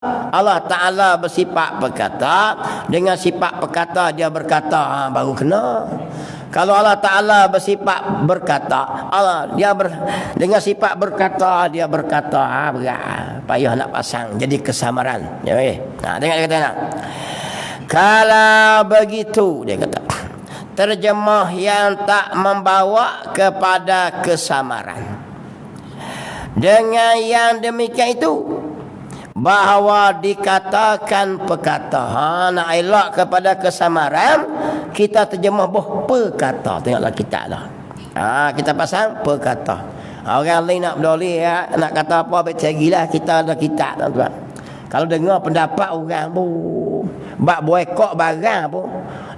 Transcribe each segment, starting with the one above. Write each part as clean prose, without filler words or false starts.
Allah Ta'ala bersifat berkata, dengan sifat berkata dia berkata, baru kena. Kalau Allah Ta'ala bersifat berkata, dengan sifat berkata dia berkata, berat, payah nak pasang, jadi kesamaran. Ya, okay? Tengok dia kata nak. Kalau begitu, dia kata, terjemah yang tak membawa kepada kesamaran. Dengan yang demikian itu, bahawa dikatakan perkata, nak elak kepada kesamaran, kita terjemah perkata. Tengoklah kita lah. Kita pasang perkata. Orang lain nak berdoleh, nak kata apa, baik cagilah, kita ada kita, tuan-tuan. Kalau dengar pendapat orang pun, bak boykot barang pun,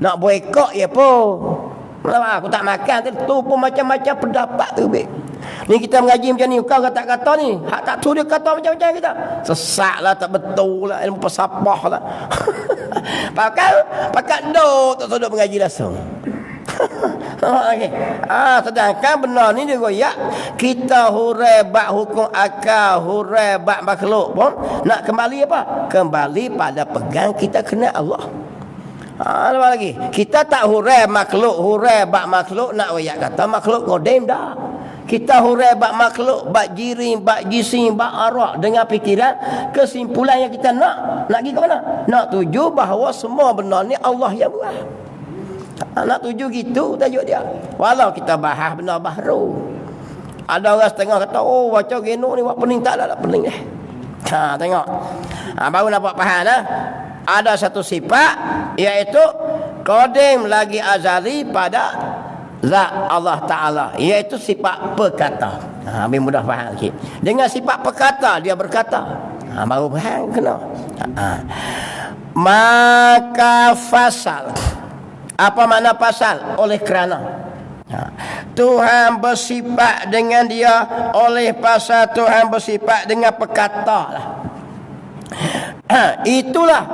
nak boykot ya pun, aku tak makan tu pun macam-macam pendapat tu, baik. Ni kita mengaji macam ni, kau kata-kata ni, hak tak tu dia kata macam-macam kita. Sesaklah, tak betul lah, ilmu pesapah lah. Pakat duk tak duduk mengaji langsung. Okay. Sedangkan benar ni dia goyak, kita hurai bak hukum akal, hurai bak makhluk pun nak kembali apa? Kembali pada pegang kita kena Allah. Apa lagi? Kita tak hurai makhluk, hurai bak makhluk, nak goyak kata makhluk kodem dah. Kita hurai bak makhluk, bak jirim, bak jisim, bak arwah dengan fikiran, kesimpulan yang kita nak pergi ke mana? Nak tuju bahawa semua benda ni Allah yang buat. Nak tuju gitu tajuk dia. Walau kita bahas benda baru, ada orang setengah kata, oh baca geno ni buat pening, tak ada pening dah. Tengok. Baru nampak faham dah. Ada satu sifat, iaitu qadim lagi azali pada zat Allah Ta'ala, iaitu sifat perkata. Lebih mudah faham sikit. Dengan sifat perkata dia berkata, baru faham kena. Maka fasal, apa makna pasal? Oleh kerana Tuhan bersifat dengan dia, oleh pasal Tuhan bersifat dengan perkata lah. Itulah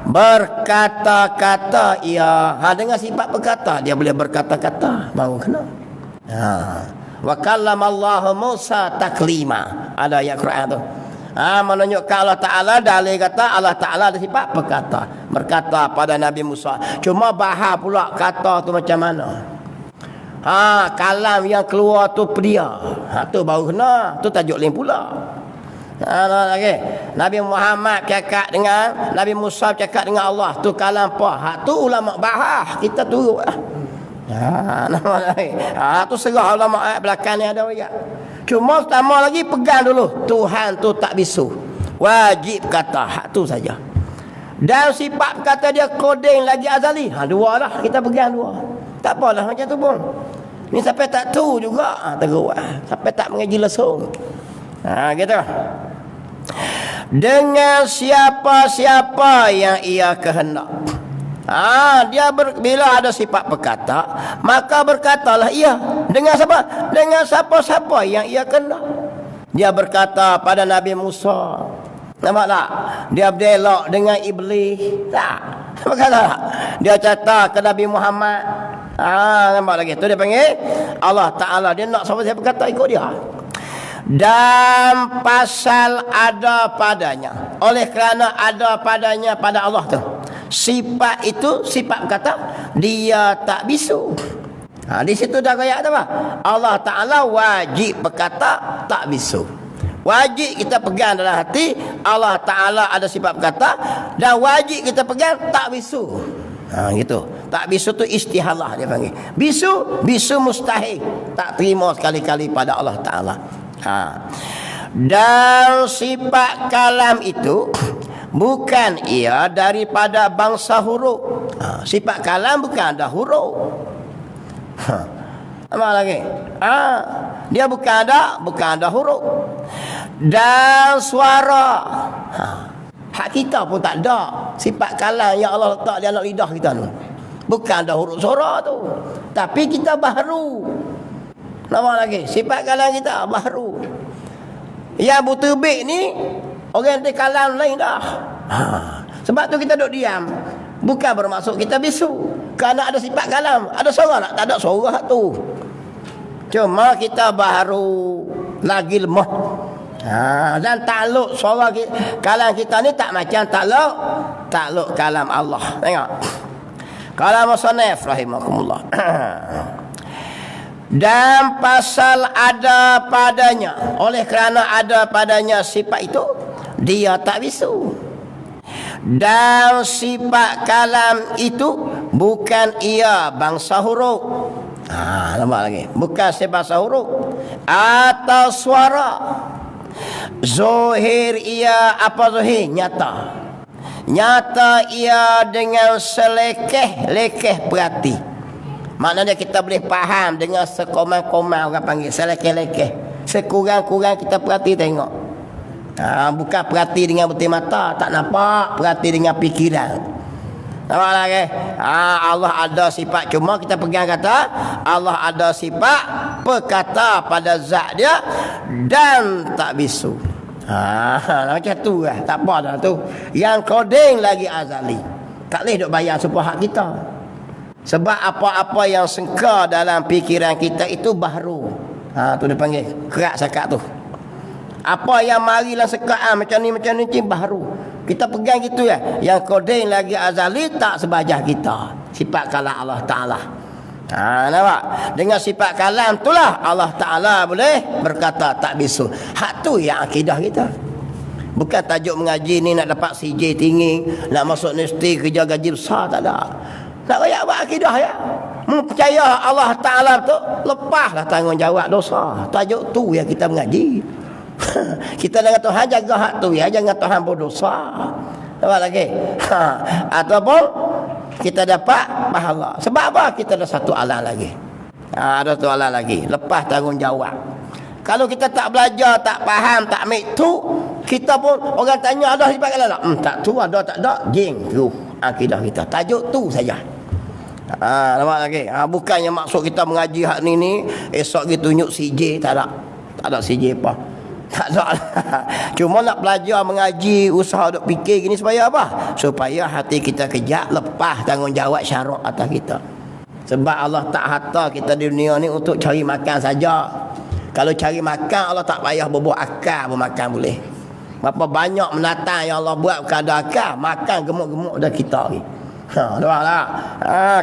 berkata-kata ia. Dengan sifat berkata dia boleh berkata-kata, baru kena. Wa kallamallahu Musa taklima. Ada ayat Quran tu. Menunjukkan Allah Ta'ala, dalil kata Allah Ta'ala ada sifat berkata, berkata pada Nabi Musa. Cuma bahas pula kata tu macam mana. Kalam yang keluar tu pedia. Tu baru kena. Tu tajuk lain pula. Okay. Nabi Muhammad cakap dengan Nabi Musa, cakap dengan Allah, tu kalam apa? Tu ulama bahas, kita turut lah. Tu serah ulama ayat belakang ni ada juga. Cuma pertama lagi pegang dulu, Tuhan tu tak bisu, wajib kata, hak tu saja. Dan sifat kata dia kodeng lagi azali. Dua lah, kita pegang dua. Tak apalah macam tu pun. Ni sampai tak tu juga, teruk lah. Sampai tak mengaji langsung. Gitu. Dengan siapa-siapa yang ia kehendak. Bila ada sifat berkata, maka berkatalah ia. Dengan siapa? Dengan siapa-siapa yang ia kehendak. Dia berkata pada Nabi Musa. Nampak tak? Dia berdialog dengan iblis. Tak? Nampak tak? Dia cerita ke Nabi Muhammad. Nampak lagi? Tu dia panggil Allah Ta'ala. Dia nak siapa-siapa berkata, ikut dia. Dan pasal ada padanya, oleh kerana ada padanya pada Allah tu sifat itu, sifat berkata, dia tak bisu. Di situ dah kayak apa? Allah Ta'ala wajib berkata, tak bisu. Wajib kita pegang dalam hati Allah Ta'ala ada sifat berkata, dan wajib kita pegang tak bisu. Gitu. Tak bisu tu istihalah dia panggil. Bisu mustahil. Tak terima sekali-kali pada Allah Ta'ala. Dan sifat kalam itu bukan ia daripada bangsa huruf. Sifat kalam bukan ada huruf. Apa lagi? Dia bukan ada huruf. Dan suara. Hak kita pun tak ada. Sifat kalam yang Allah letak di anak lidah kita tu, bukan ada huruf suara tu. Tapi kita baharu. Nama lagi, sifat kalam kita baharu. Yang butubik ni orang di kalam lain dah. Sebab tu kita duduk diam. Bukan bermaksud kita bisu. Kerana ada sifat kalam, ada suara tak? Tak ada suara tu. Cuma kita baharu lagi lemah. Dan takluk suara kalam kita ni tak macam takluk kalam Allah. Tengok. Kalam musannif rahimakumullah. Dan pasal ada padanya, oleh kerana ada padanya sifat itu, dia tak bisu. Dan sifat kalam itu bukan ia bangsa huruf. Nampak lagi. Bukan sebahasa huruf atau suara. Zohir ia apa zohir? Nyata. Nyata ia dengan selekeh-lekeh perhati. Maknanya kita boleh faham dengan sekomang-komang, orang panggil selekeh-lekeh. Sekurang-kurang kita perhati tengok. Bukan perhati dengan betul mata, tak nampak. Perhati dengan fikiran. Nampak lagi? Allah ada sifat, cuma kita pegang kata Allah ada sifat perkata pada zat dia dan tak bisu. Macam tu lah. Tak apa dah tu. Yang koding lagi azali. Tak boleh duk bayar supaya hak kita. Sebab apa-apa yang sengka dalam fikiran kita itu baharu. Tu dia panggil kerak sakat tu. Apa yang marilah sekaan macam ni baharu. Kita pegang gitu ya. Yang koding lagi azali tak sebajah kita. Sifat kalam Allah Ta'ala. Nampak? Dengan sifat kalam itulah Allah Ta'ala boleh berkata tak bisu. Hak tu yang akidah kita. Bukan tajuk mengaji ni nak dapat CJ tinggi, nak masuk universiti kerja gaji besar, tak ada. Nak rakyat buat akidah ya. Percaya Allah Ta'ala tu, lepaslah tanggungjawab dosa. Tajuk tu yang kita mengaji. Kita dengan Tuhan jaga hak tu ya, jangan Tuhan berdosa. Apa lagi? Ataupun kita dapat pahala. Sebab apa? Kita ada satu alam lagi. Ada satu alam lagi. Lepas tanggungjawab. Kalau kita tak belajar, tak faham, tak ambil tu, kita pun orang tanya ada sifat kalam. Tak tu ada tak ada, jing tu akidah kita. Tajuk tu saja. Nampak lagi? Bukannya maksud kita mengaji hak ni, esok kita tunjuk CJ, tak ada. Tak ada CJ apa. Tak ada. Cuma nak belajar mengaji, usaha duk fikir gini supaya apa? Supaya hati kita kejak, lepas tanggungjawab syarak atas kita. Sebab Allah tak hantar kita di dunia ni untuk cari makan saja. Kalau cari makan, Allah tak payah berbuat akal bermakan boleh. Berapa banyak menatang yang Allah buat kada akal, makan gemuk-gemuk dah kita ni. Nampak tak?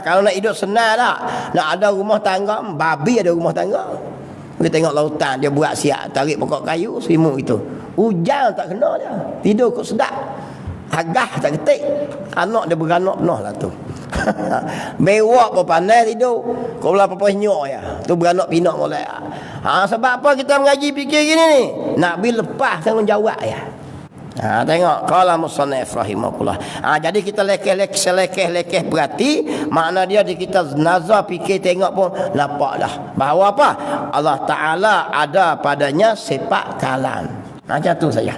Kalau nak hidup senang tak? Nak ada rumah tangga, babi ada rumah tangga. Kita tengok lautan, dia buat siap, tarik pokok kayu, selimut itu. Hujan tak kena dia. Tidur kok sedap. Agah tak ketik. Anak dia beranak penuh lah tu. Mewak pun pandai tidur. Kau belah apa-apa nyok ya. Tu beranak pinak boleh. Sebab apa kita mengaji fikir gini ni? Nak bila lepas tanggungjawab ya. Tengok qala musannif rahimahullah. Jadi kita lekeh berarti makna dia di kita nazar fikir tengok pun nampak dah bahawa apa? Allah Taala ada padanya sifat kalam. Macam tu saja.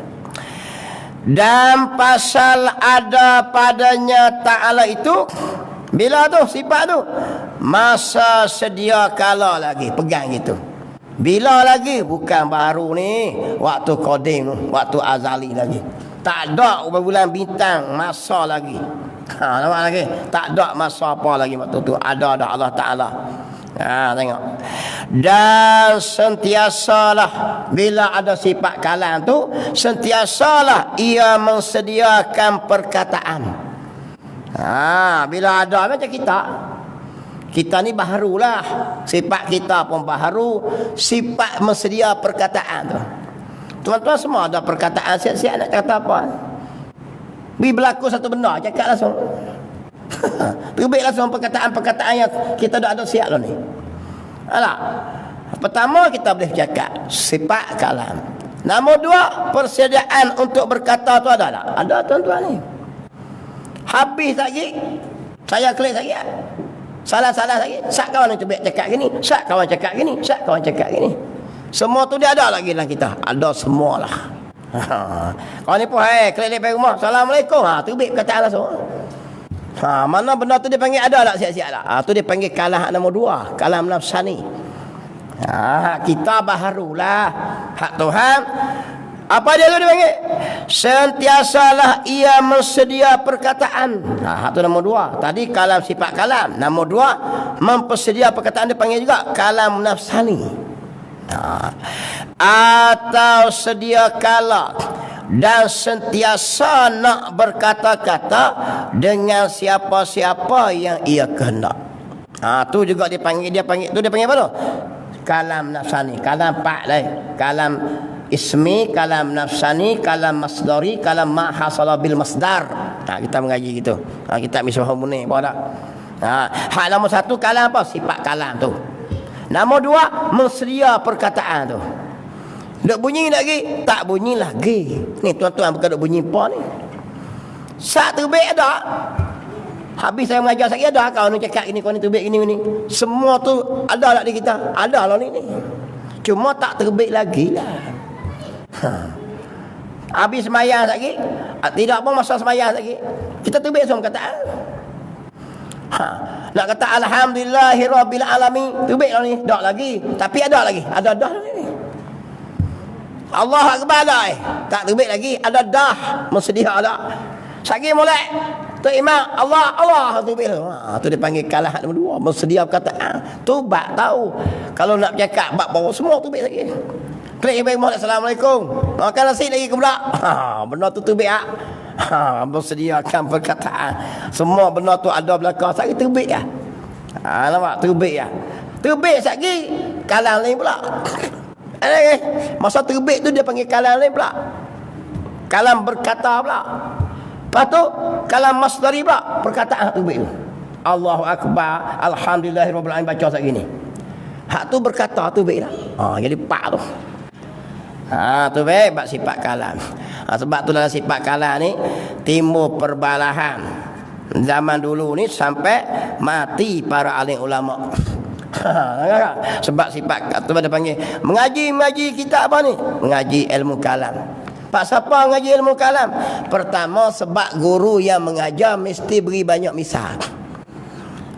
Dan pasal ada padanya Taala itu bila tu sifat tu masa sedia kala lagi pegang gitu. Bila lagi? Bukan baru ni. Waktu koding tu. Waktu azali lagi. Tak ada bulan bintang. Masa lagi. Nampak lagi? Tak ada masa apa lagi waktu tu. Ada Allah Ta'ala. Tengok. Dan sentiasalah. Bila ada sifat kalam tu. Sentiasalah ia mensediakan perkataan. Bila ada macam kita. Kita ni baharulah. Sifat kita pun baharu. Sifat mensedia perkataan tu. Tuan-tuan semua ada perkataan siap-siap nak kata apa. Bila berlaku satu benda, cakap langsung. Terbit langsung perkataan-perkataan yang kita dah ada siap lah ni. Alah. Pertama kita boleh cakap sifat kalam. Nombor dua, persediaan untuk berkata tu ada tak? Ada tuan-tuan ni. Habis lagi. Saya klik lagi. Salah-salah lagi. Sak kawan yang cakap gini. Sak kawan cakap gini. Sak kawan cakap gini. Semua tu dia ada lagi dalam kita. Ada semualah. Kau ni pun klik-klik pergi rumah. Assalamualaikum. Terbit perkataan langsung. Mana benda tu dia panggil ada tak siap-siap tak? Tu dia panggil kalam nombor dua. Kalam nafsani. Kita baharulah. Hak Tuhan. Apa dia tu dia panggil? Sentiasalah ia mensedia perkataan. Itu nombor dua. Tadi kalam sifat kalam. Nombor dua, mempersedia perkataan dia panggil juga kalam nafsani. Atau sedia kala dan sentiasa nak berkata-kata dengan siapa-siapa yang ia kehendak. Tu juga dia panggil apa tu? Kalam nafsani, kalam pak lain. Kalam ismi, kalam nafsani, kalam masdari, kalam ma hasala bil masdar. Kita mengaji gitu. Kita misbahul munir apa dak? Hak nombor satu kalam apa? Sifat kalam tu. Nombor dua mensedia perkataan tu. Duk bunyi lagi, tak bunyi lagi. Ni tuan-tuan bukan duk bunyi apa ni. Sak terbit ada. Habis saya mengajar sekali ada kau ni cakap gini, kau ni terbit gini. Semua tu ada lah di kita. Ada lah ni. Cuma tak terbit lagi lah. Habis semayang lagi, tidak pun masa semayang lagi, kita terbit semua kataan. Nak kata alhamdulillahirabbil alamin, terbit lah ni, dak lagi. Tapi ada lagi, ada dah ni. Allah akbar dah, tak terbit lagi, ada dah, bersedia ada. Sagi mulai tu imam Allah tu bila. Tu dia panggil kalah nombor dua, bersedia perkataan. Tu bab tahu. Kalau nak bercakap bab bawah semua tu baik lagi. Klik baik Muhammad assalamualaikum. Makan nasi lagi ke pula. Benda tu baik bersediakan perkataan. Semua benda tu ada belakang sagi terbit ah. Nampak terbit ah. Terbit sagi kalang lain pula. Masa terbit tu dia panggil kalam lain pula. Kalam berkata pula. Lepas tu kalam masdari pula, perkataan terbit tu. Allahu akbar, alhamdulillahirabbil alamin, baca sat gini. Hak tu berkata tu baik lah. Jadi pak tu. Tu baik bab sifat kalam. Sebab tu dalam sifat kalam ni timbul perbalahan zaman dulu ni sampai mati para alim ulama. Sebab sifat tu dia panggil mengaji kitab apa ni? Mengaji ilmu kalam. Pak siapa mengaji ilmu kalam? Pertama sebab guru yang mengajar mesti beri banyak misal.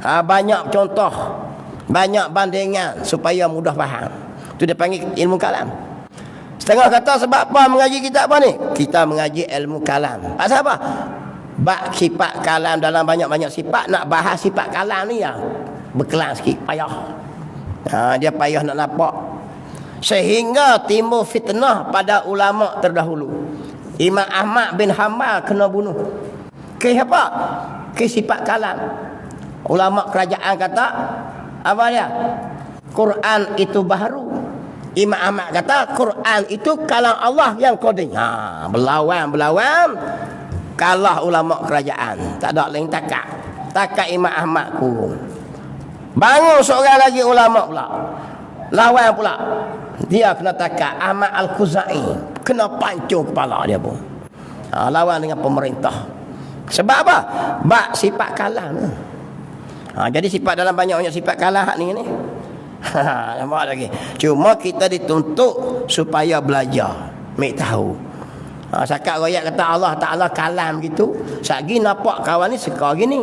Banyak contoh, banyak bandingan supaya mudah faham. Tu dia panggil ilmu kalam. Setengah kata sebab apa mengaji kitab apa ni? Kita mengaji ilmu kalam. Pak siapa? Bak sifat kalam dalam banyak-banyak sifat, nak bahas sifat kalam ni ya. Berkelang sikit, payah. Dia payah nak nampak. Sehingga timbul fitnah pada ulama terdahulu. Imam Ahmad bin Hanbal kena bunuh. Ke apa? Ke sifat kalam. Ulama kerajaan kata apa dia? Quran itu baharu. Imam Ahmad kata Quran itu kalam Allah yang qadim. Berlawan kalah ulama kerajaan. Tak ada lain takak. Takak Imam Ahmad kurung. Bangun seorang lagi ulama pula. Lawan pula. Dia kena takak Ahmad Al-Khuzai, kena pancung kepala dia pun. Lawan dengan pemerintah. Sebab apa? Bak sifat kalam. Jadi sifat dalam banyak-banyak sifat kalam ni. Nampak lagi. Cuma kita dituntut supaya belajar, mek tahu. Sakat royak kata Allah Taala kalam gitu. Sagi nampak kawan ni seka gini.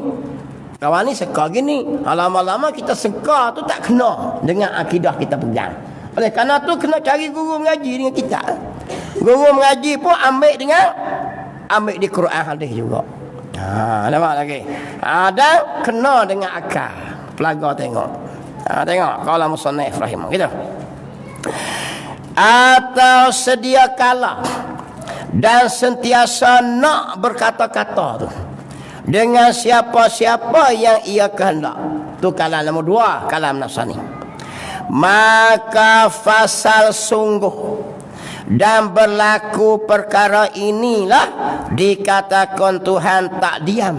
Kawan ni seka gini. Lama-lama kita seka tu tak kena dengan akidah kita pegang. Oleh kerana tu kena cari guru mengaji dengan kita. Guru mengaji pun ambil di Quran hadis juga. Nampak lagi. Dan kena dengan akal. Pelaga tengok. Tengok qala musannif rahimah gitu. Atau sedia kala dan sentiasa nak berkata-kata tu dengan siapa-siapa yang ia kehendak. Tu kalam nombor dua, kalam nafsani. Maka fasal sungguh dan berlaku perkara inilah dikatakan Tuhan tak diam.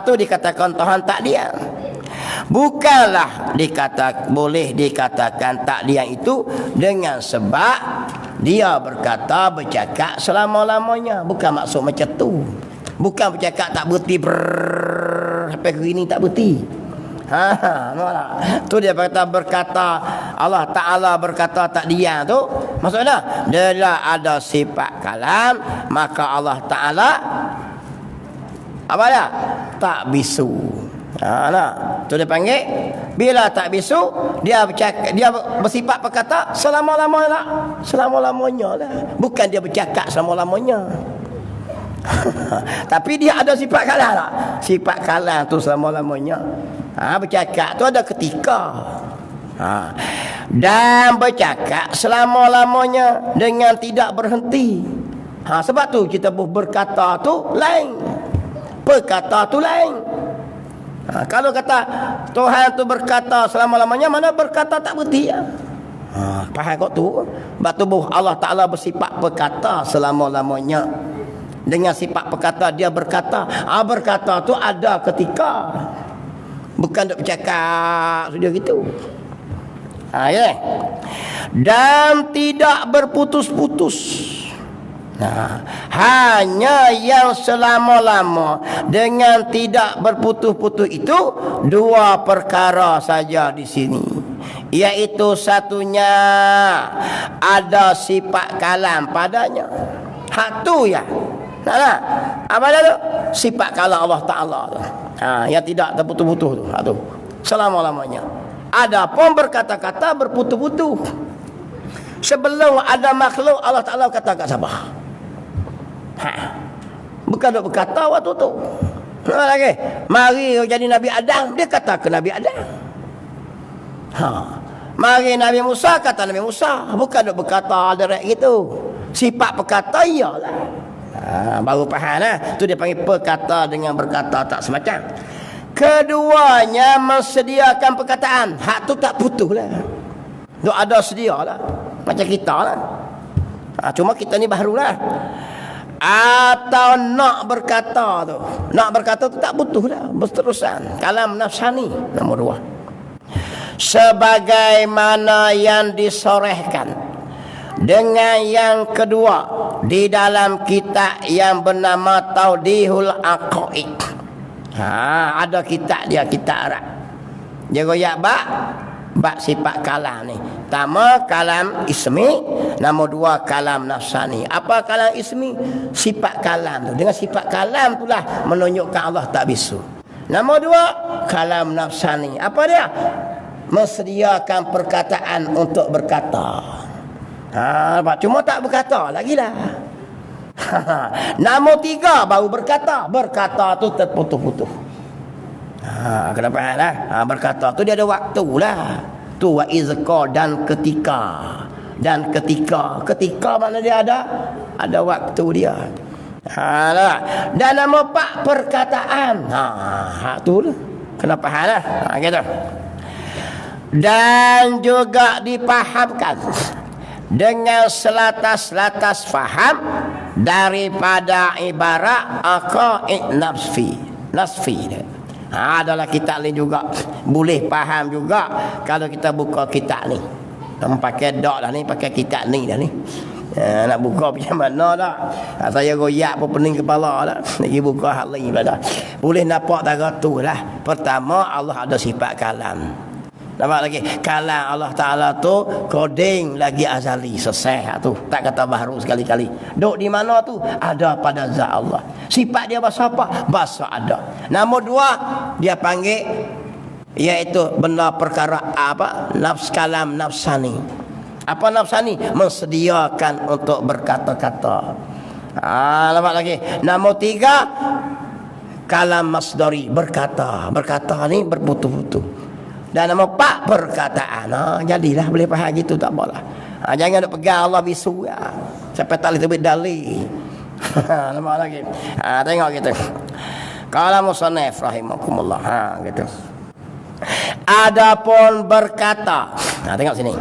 Tu dikatakan Tuhan tak diam. Bukanlah boleh dikatakan tak diam itu dengan sebab dia bercakap selama-lamanya. Bukan maksud macam tu. Bukan bercakap tak berhenti sampai ke ini tak berhenti. Tu dia berkata Allah Ta'ala berkata tak diam tu. Maksudnya dia ada sifat kalam, maka Allah Ta'ala apa dia? Tak bisu. Tu dia panggil bila tak bisu dia bersifat berkata selama-lamanya lah. Bukan dia bercakap selama-lamanya. Tapi dia ada sifat kalam lah. Sifat kalam tu selama-lamanya. Bercakap tu ada ketika. dan bercakap selama-lamanya dengan tidak berhenti. Sebab tu kita berkata tu lain, perkata tu lain. Kalau kata Tuhan tu berkata selama-lamanya, mana berkata tak berhenti ya? Faham kau tu? Sebab tu Allah Ta'ala bersifat perkata selama-lamanya. Dengan sifat perkata dia berkata. Berkata tu ada ketika, bukan duk bercakap sudah gitu. Ya. Dan tidak berputus-putus. Hanya yang selama-lama dengan tidak berputus-putus itu dua perkara saja di sini, iaitu satunya ada sifat kalam padanya. Hak tu ya. Apa dia tu? Sifat kalam Allah Ta'ala tu. Yang tidak terputus-putus tu. Hak tu. Selama-lamanya. Adapun berkata-kata berputus-putus. Sebelum ada makhluk, Allah Ta'ala kata kat siapa? Bukan duk berkata waktu tu. Lagi. Mari jadi Nabi Adam, dia kata ke Nabi Adam. Mari Nabi Musa, kata Nabi Musa. Bukan duk berkata direct gitu. Sifat perkata iyalah. Baru faham lah. Tu dia panggil perkata dengan berkata tak semacam. Keduanya mensediakan perkataan. Hak tu tak putus lah. Duk ada sedia lah. Macam kita lah. Cuma kita ni baru lah. Atau nak berkata tu. Nak berkata tu tak putus lah. Berterusan. Kalam nafsani. Nombor dua. Sebagaimana yang disorehkan dengan yang kedua di dalam kitab yang bernama Tawdihul Aqaid. Ada kitab dia, kitab Arab. Dia goyak bab sifat kalam ni. Pertama kalam ismi, nombor dua kalam nafsani. Apa kalam ismi? Sifat kalam tu. Dengan sifat kalam itulah menunjukkan Allah tak bisu. Nombor dua kalam nafsani. Apa dia? Mensediakan perkataan untuk berkata. Cuma tak berkata lagi lah. Nombor tiga baru berkata. Berkata tu terputus-putus. Kenapa lah? Berkata tu dia ada waktu lah. Tu wa izqa dan ketika. Dan ketika mana dia ada waktu dia. Dan nombor empat perkataan. Tu lah. Kenapa lah? Gitu. Dan juga dipahamkan dengan selatas-latas faham daripada ibarat aqaid nasfi dia. Adalah kitab ni juga boleh faham juga kalau kita buka kitab ni. Pakai dok dah ni, pakai kitab ni dah ni. Nak buka macam mana dah. Saya goyak pun pening kepala dah. Nak pergi buka hal lain dah. Boleh nampak tara tu lah. Pertama Allah ada sifat kalam. Nampak lagi kalam Allah Ta'ala tu koding lagi azali, selesai tu. Tak kata baru sekali-kali. Duk di mana tu? Ada pada zat Allah. Sifat dia bahasa apa? Bahasa ada. Nombor dua dia panggil iaitu benda perkara apa? Nafs kalam nafsani. Apa nafsani? Mensediakan untuk berkata-kata. Nampak lagi. Nombor tiga kalam masdari, berkata. Berkata ni berputus-putus. Dan nombor empat perkataan. Jadilah boleh faham gitu, tak apalah. Jangan nak pegang Allah bisu ya. Sampai tak boleh terbit dalil. Nampak lagi. Tengok gitu. Kalau musannaf rahimakumullah. Gitu. Adapun berkata. Tengok sini.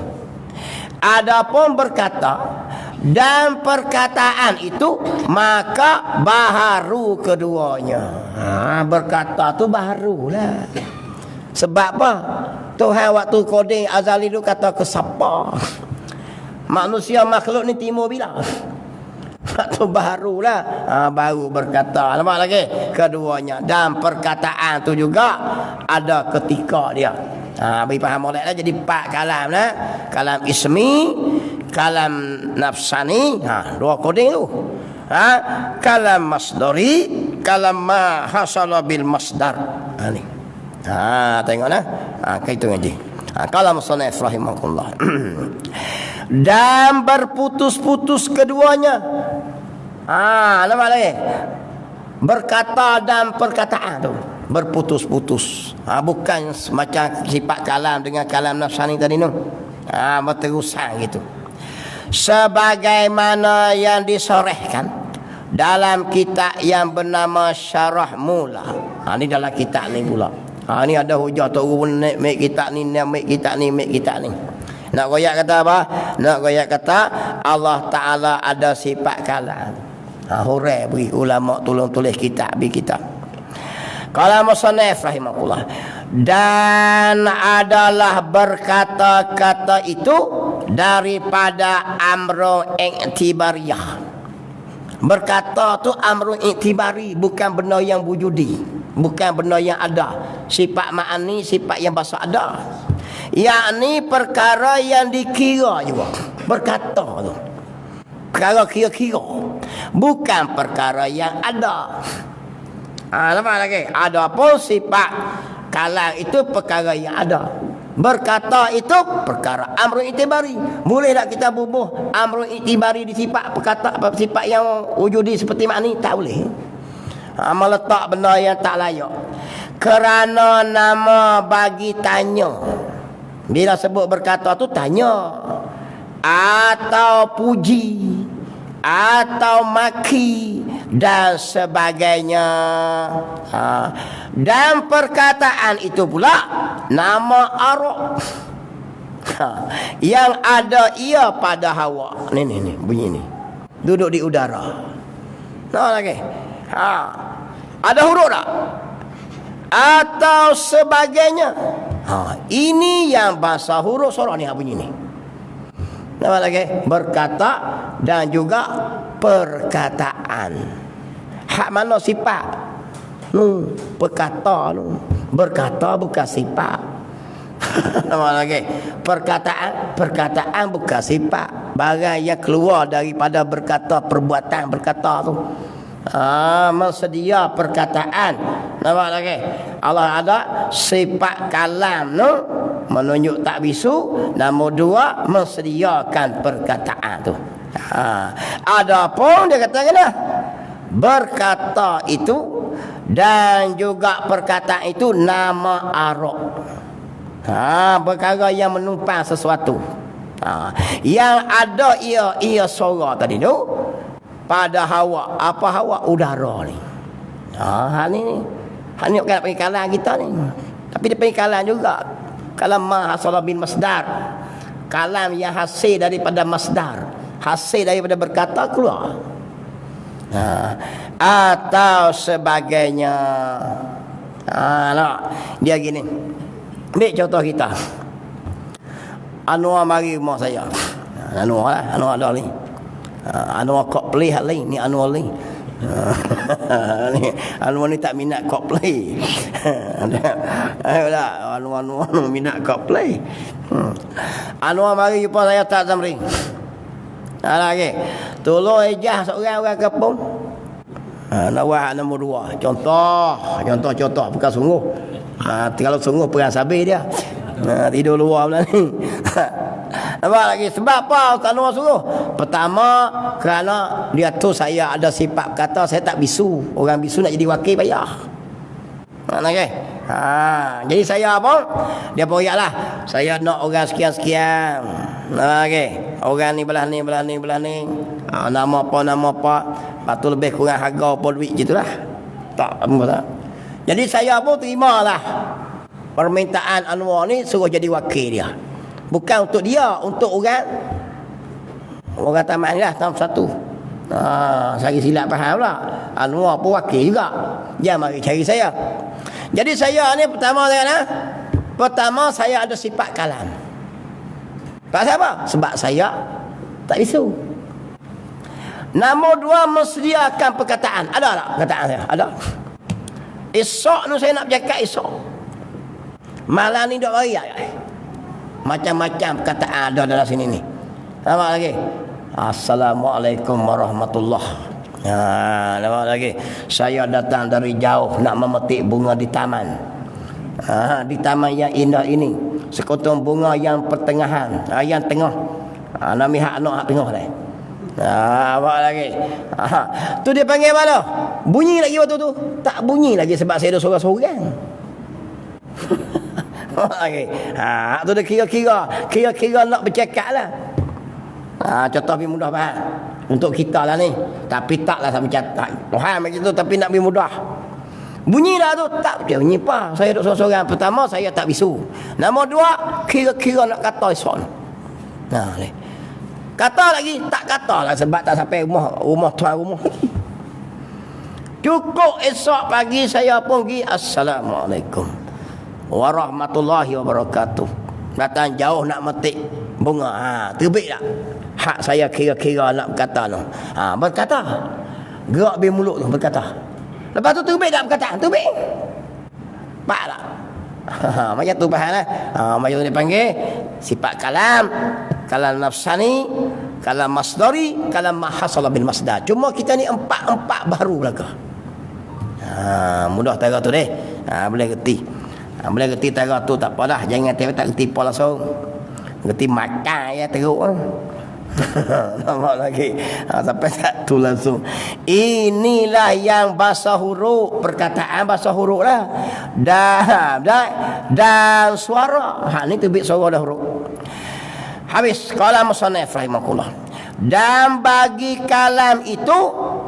Adapun berkata dan perkataan itu maka baharu keduanya. Berkata tu baharulah. Sebab apa? Tuhan waktu koding azali tu kata ke siapa? Manusia makhluk ni timur bila? Waktu barulah baru berkata. Nampak lagi? Keduanya. Dan perkataan tu juga ada ketika dia. Bagi faham molek lah. Jadi 4 kalam lah. Kalam ismi, kalam nafsani, dua koding tu. Kalam masdari, kalam ma hasala bil masdar. Ni. Tengok lah. Kita ngaji. Kalam musannaf rahimahullah. Dan berputus-putus keduanya. Nampak lagi? Berkata dan perkataan tu berputus-putus. Bukan semacam sifat kalam dengan kalam nafsani tadi tu. Berterusan gitu. Sebagaimana yang disorehkan dalam kitab yang bernama Syarah Mula. Ini dalam kitab ni pula. Ni ada hujah Tok Guru make kitab ni, make kitab ni, make kitab ni. Nak goyak kata apa? Nak goyak kata Allah Ta'ala ada sifat kalam. Hurai beri ulama tolong tulis kitab bi kitab. Qala musannif rahimahullah. Dan adalah berkata-kata itu daripada amrun iktibariyah. Berkata tu amrun iktibari, bukan benda yang wujudi, bukan benda yang ada. Sifat ma'ani, sifat yang bahasa ada. Yakni perkara yang dikira juga. Berkata tu perkara kira-kira, bukan perkara yang ada. Nampak lagi? Ada pun sifat kalam itu perkara yang ada. Berkata itu perkara amrun itibari. Boleh tak kita bubuh amrun itibari di sifat perkata, sifat yang wujudi seperti makni? Tak boleh. Meletak benda yang tak layak. Kerana nama bagi tanya. Bila sebut berkata tu tanya, atau puji, atau maki dan sebagainya. Dan perkataan itu pula nama arok yang ada ia pada hawa. Ni bunyi ni. Duduk di udara. Lagi. Ada huruf tak? Atau sebagainya. Ini yang bahasa huruf surah ni bunyi ni. Nampak lagi? Berkata dan juga perkataan. Hak mana sifat? Perkata nu. Berkata bukan sifat. Nampak lagi? Perkataan bukan sifat. Barang yang keluar daripada berkata, perbuatan berkata tu. Mensedia perkataan. Nampak lagi? Allah ada sifat kalam no, menunjuk tak bisu. Nombor dua, mensediakan perkataan tu. Adapun dia kata kena berkata itu dan juga perkataan itu nama arok. Perkara yang menumpang sesuatu. Yang ada ia suara tadi tu pada hawa. Apa hawa? Udara ni. Ni bukan panggil kalam kita ni. Tapi dia panggil kalam juga. Kalam ma hasala bin masdar. Kalam yang hasil daripada masdar. Hasil daripada berkata keluar. Atau sebagainya. Dia gini. Ambil contoh kita. Anwar mari rumah saya. Anwar ada ni. Anwar kok play hal lain ni Anwar ni. Anwar ni tak minat kok play. Ayolah Anwar minat kok play. Anwar mari jumpa saya tak Zamri. Lagi. Tolong ejah seorang kampung. Nawak nombor dua. Contoh bukan sungguh. Kalau sungguh perang sabir dia. Tidur luar pula ni. Nampak lagi sebab apa Ustaz Anwar suruh? Pertama kerana dia tu saya ada sifat kata saya tak bisu. Orang bisu nak jadi wakil payah. Okey. Jadi saya apa? Dia poyaklah. Saya nak orang sekian-sekian. Okey. Orang ni belah ni. Nama apa. Lepas tu lebih kurang harga apa duit gitulah. Tak apa. Jadi saya pun terimalah permintaan Anwar ni suruh jadi wakil dia. Bukan untuk dia, untuk orang tamat ni lah, tahun 1. Saya silap faham lah. Anwar pun wakil juga. Dia mari cari saya. Jadi saya ni pertama saya ada sifat kalam. Pasal apa? Sebab saya tak bisu. Nombor dua, mensediakan perkataan. Ada tak perkataan saya? Ada. Esok ni saya nak bercakap esok. Malam ni duk bari macam-macam perkataan ada dalam sini ni. Nampak lagi? Assalamualaikum warahmatullahi. Nampak lagi? Saya datang dari jauh nak memetik bunga di taman. Di taman yang indah ini. Sekotong bunga yang pertengahan, yang tengah. Nak mihak anak tengah ni. Nampak lagi? Tu dia panggil mana? Bunyi lagi waktu tu? Tak bunyi lagi sebab saya ada seorang-seorang. Okey. Tu dia kira-kira nak bercakap lah. Contoh lebih mudah faham. Untuk kita lah ni. Tapi taklah sampai catat. Faham macam tu tapi nak lebih mudah. Bunyi dah tu tak dia bunyi apa. Saya duduk seorang-seorang. Pertama saya tak bisu. Nombor dua kira-kira nak kata esok. Ni. Kata lagi tak kata lah sebab tak sampai rumah tuan rumah. Cukup esok pagi saya pun pergi assalamualaikum warahmatullahi wabarakatuh. Datang jauh nak metik bunga. Terbit tak? Hak saya kira-kira nak berkata tu. Berkata. Gerak bi mulut tu berkata. Lepas tu terbit tak berkata? Terbit. Faham tak? Macam tu faham lah. Macam tu dipanggil sifat kalam. Kalam nafsani, kalam masdari, kalam mahasala bil masdar. Cuma kita ni empat baru belaka. Mudah tara tu deh. Boleh gerti. Boleh gerti tara tu tak apalah. Jangan tak gerti apa langsung. Gerti makan ya teruk. Nampak lagi. Sampai satu langsung. Inilah yang bahasa huruf, perkataan bahasa huruf lah. Dan suara. Ni terbit suara dah huruf. Habis kalam musannaf rahimahullah. Dan bagi kalam itu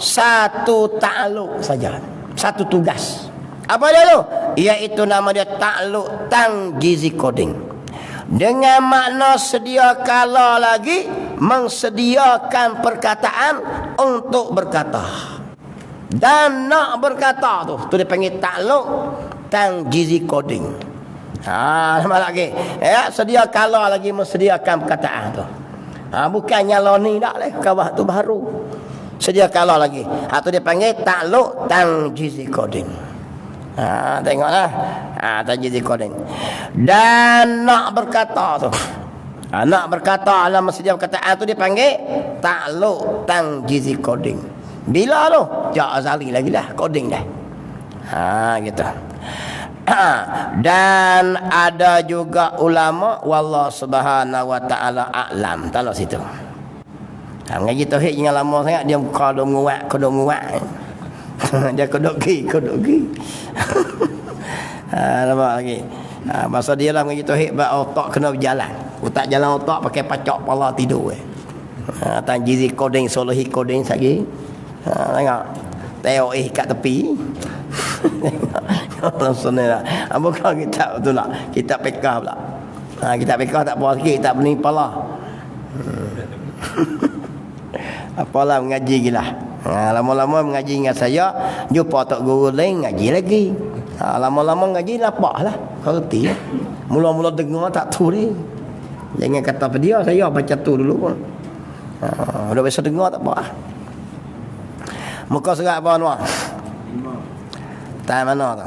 satu ta'alluq saja. Satu tugas. Apa dia tu? Iaitu nama dia ta'alluq tangjizi coding. Dengan makna sedia kala lagi mengsediakan perkataan untuk berkata. Dan nak berkata tu dipanggil ta'alluq tangjizi coding. Nama lagi. Ya, sedia kala lagi mensediakan perkataan tu. Bukannya loni dak leh kawah tu baru. Sedia kala lagi. Tu dia panggil ta'alluq tangjizi coding. Tengoklah. Tangjizi coding. Dan nak berkata tu. Nak berkata dalam sedia perkataan tu dia panggil ta'alluq tangjizi coding. Bila tu? Jak azali lagi dah coding dah. Gitu. Dan ada juga ulama wallahu subhanahu wa ta'ala a'lam. Tahu situ. Ngaji tauhid jangan lama sangat dia muka dok menguat. Dia kodok gi. Nampak lagi. Masa dia lah ngaji tauhid bab otak kena berjalan. Otak jalan otak pakai pacak kepala tidur. Tanjizi coding solohi coding lagi. Tengok. Tengok kat tepi. Langsung ni lah. Bukan kitab tu lah. Kitab pekah pula. Kitab pekah tak puas sikit. Tak pening kepala. Apalah mengaji gila. Lama-lama mengaji dengan saya. Jumpa tok guru lain ngaji lagi. Lama-lama ngaji lapak lah. Kau reti lah. Mula-mula dengar tak tahu ni. Jangan kata apa dia. Saya baca tu dulu pun. Dah biasa dengar tak apa. Muka surat apa Anwar? Time mana tu?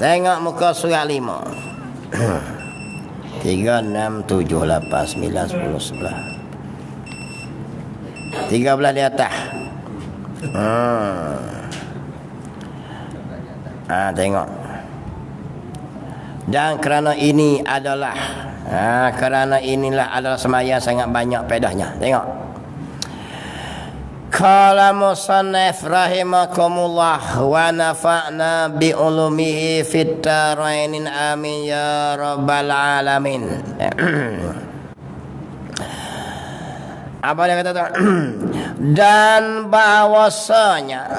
Tengok muka surat 5. 3, 6, 7, 8, 9, 10, 11. 13 di atas. Tengok. Dan kerana ini adalah kerana inilah adalah sembahyang sangat banyak faedahnya. Tengok. Qala musannaf rahimakumullah wa nafa'na bi ulumihi fit darain amin ya rabbal alamin. Apa dia kata tu? Dan bahwasanya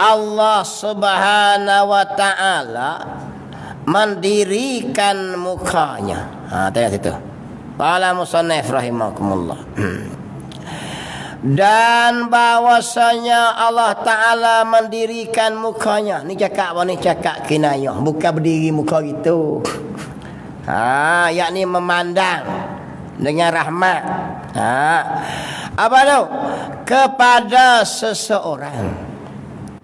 Allah Subhanahu wa taala mendirikan mukanya. Tengok situ. Qala musannaf rahimakumullah. Dan bahwasanya Allah Ta'ala mendirikan mukanya. Ni cakap apa ni? Cakap kinayah. Bukan berdiri muka gitu. Yakni memandang dengan rahmat. Apa tu? Kepada seseorang.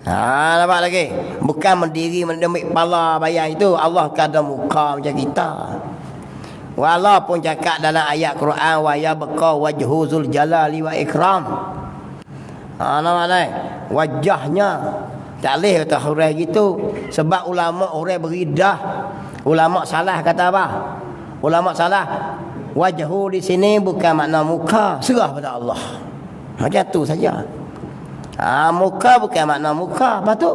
Nampak lagi? Bukan mendiri mendemik kepala bayang itu. Allah kada muka macam kita. Walaupun cakap dalam ayat Quran wa yabqa wajhu zul jalali wa ikram. Nampak wajahnya tak boleh kata hurai gitu. Sebab ulama orang beridah. Ulama salah kata apa? Ulama salah. Wajhu di sini bukan makna muka, serah pada Allah. Macam tu saja. Muka bukan makna muka. Lepas tu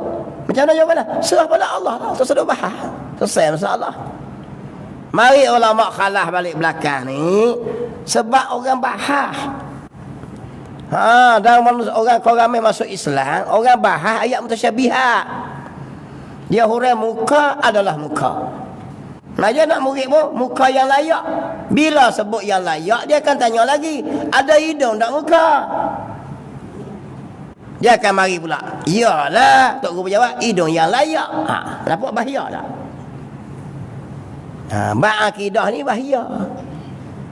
Macam mana jawapannya? Serah pada Allah lah. Terus duduk bahas. Selesai masalah. Mari ulama khalah balik belakang ni. Sebab orang bahas. Dan orang ramai masuk Islam, orang bahas ayat mutasyabihat. Dia hurai muka adalah muka. Nah, dia nak murid pun muka yang layak. Bila sebut yang layak, dia akan tanya lagi, ada hidung tak muka? Dia akan mari pula. Iyalah, Tok Guru jawab, hidung yang layak. Nampak bahaya tak? Bak akidah ni bahaya.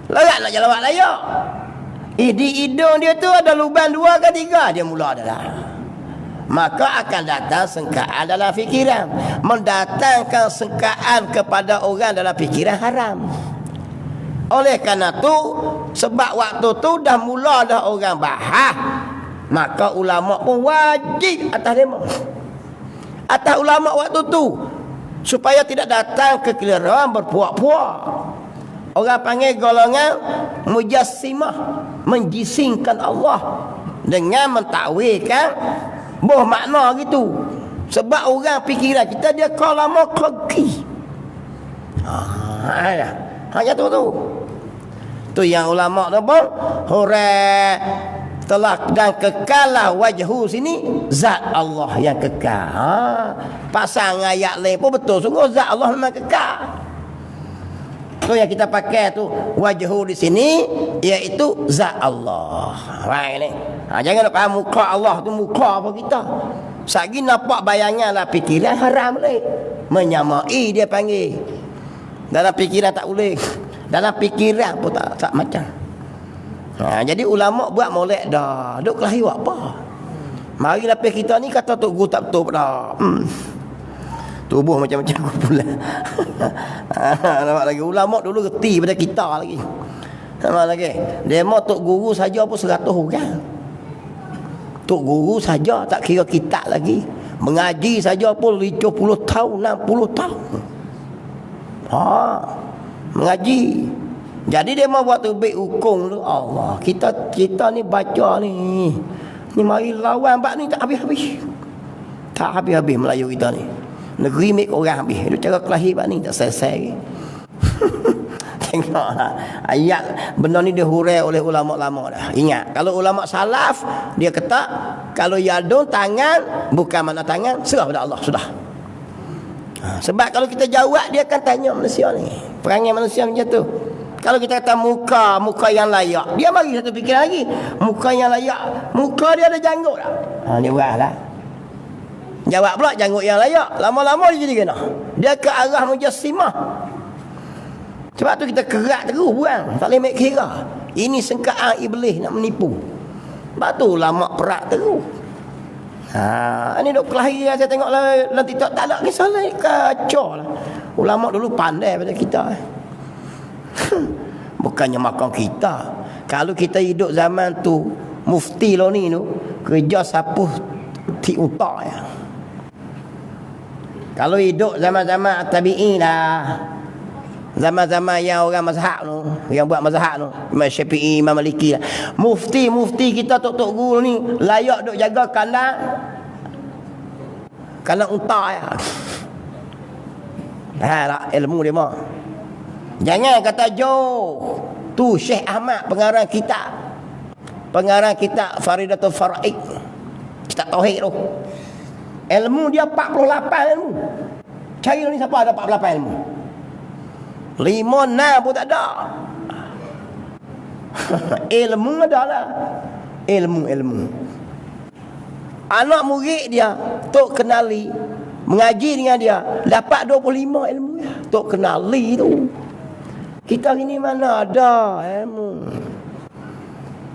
Layak nak jawab layak. Di hidung dia tu ada lubang 2 ke 3, dia mula adalah. Maka akan datang sengkaan dalam fikiran. Mendatangkan sengkaan kepada orang dalam fikiran haram. Oleh kerana tu, sebab waktu tu dah mula dah orang bahas, maka ulama pun wajib atas demo. Atas ulama waktu tu, supaya tidak datang kekeliruan berpuak-puak. Orang panggil golongan mujassimah, menjisingkan Allah dengan mentakwilkan boh makna gitu. Sebab orang fikiran kita dia kalama kaki. Hanya tu. Tu yang ulama tu pun hurai telah dan kekalah wajhu sini zat Allah yang kekal. Pasang ayat lain pun betul sungguh zat Allah memang kekal. Tu yang kita pakai tu wajhu di sini iaitu zat Allah. Baik ni. Jangan nak faham muka Allah tu muka apa kita. Sagi nampak bayangan lah fikiran haram leh. Menyamai dia panggil. Dalam fikiran tak boleh. Dalam fikiran pun tak macam. Jadi ulama buat molek dah. Duk kelahi buat apa? Mari lapis kita ni kata Tok Guru tak betul dah. Tubuh macam-macam kumpulan. Nampak lagi ulama dulu reti pada kita lagi. Nampak lagi. Demo Tok Guru saja pun 100 orang. Tok Guru saja tak kira kitab lagi. Mengaji saja pun 70 tahun, 60 tahun. Mengaji. Jadi dia mau buat tubik hukum tu. Allah, kita ni baca ni. Ni mari lawan bab ni tak habis-habis. Tak habis-habis Melayu kita ni. Negeri mik orang habis. Itu cara kelahi bab ni tak selesai. Tengoklah. Ayat benda ni dihurai oleh ulama-ulama dah. Ingat, kalau ulama salaf dia kata kalau yadun tangan bukan mana tangan, serah pada Allah sudah. Sebab kalau kita jawab dia akan tanya manusia ni. Perangai manusia macam tu. Kalau kita kata muka yang layak, dia bagi satu fikiran lagi. Muka yang layak, muka dia ada janggut tak? Dia buatlah. Jawab pula janggut yang layak. Lama-lama dia jadi kena. Dia ke arah mujassimah. Sebab tu kita kerak terus buang. Tak boleh make kira. Ini sengkaan iblis nak menipu. Sebab tu ulama perak terus. Ini duk kelahi saya tengok dalam TikTok tak ada kisah lain, kacau lah. Ulama dulu pandai pada kita. Bukannya makan kita. Kalau kita hidup zaman tu, mufti lo ni tu kerja sapuh ti utak ya. Kalau hidup zaman-zaman tabi'in lah, zaman-zaman yang orang mazhab tu, yang buat mazhab tu, Imam Syafi'i, Imam Maliki lah. Mufti kita tok-tok guru ni layak duk jaga kandang unta ya. Lah ilmu dia mah. Jangan kata jauh. Tu Syekh Ahmad pengarang kitab Faridatul Faraid. Kitab tauhid tu. Ilmu dia 48 ilmu. Cari ni siapa ada 48 ilmu? 5-6 pun tak ada. Ilmu ada lah. Ilmu. Anak murid dia tok kenali, mengaji dengan dia, dapat 25 ilmu ya. Tok kenali tu. Kita ini mana ada ilmu.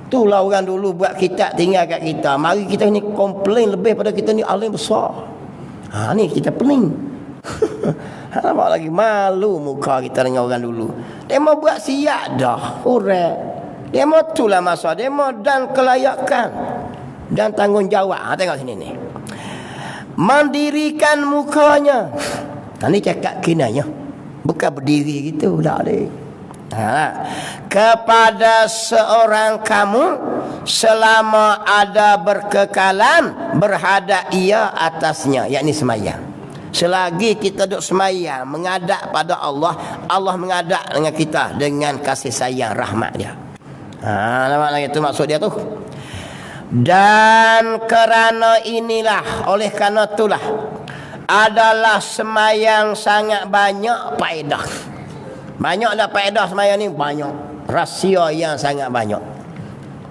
Itulah orang dulu buat kitab tinggal kat kita. Mari kita ni komplain lebih pada kita ni alim besar. Ni kita pening. Nampak lagi malu muka kita dengan orang dulu. Dia mau buat siap dah. Urek. Dia mau itulah masalah. Dia mau dan kelayakan dan tanggungjawab. Tengok sini ni. Mandirikan mukanya. Ini cakap kinanya. Bukan berdiri gitu. Tak ada. Kepada seorang kamu selama ada berkekalan berhadap ia atasnya, yakni semayang. Selagi kita duduk semayang menghadap pada Allah, Allah menghadap dengan kita dengan kasih sayang rahmat dia. Nampak lagi itu maksud dia tu. Dan kerana inilah, oleh kerana itulah adalah semayang sangat banyak faedah. Banyak dah faedah semayang ni, banyak rahsia yang sangat banyak.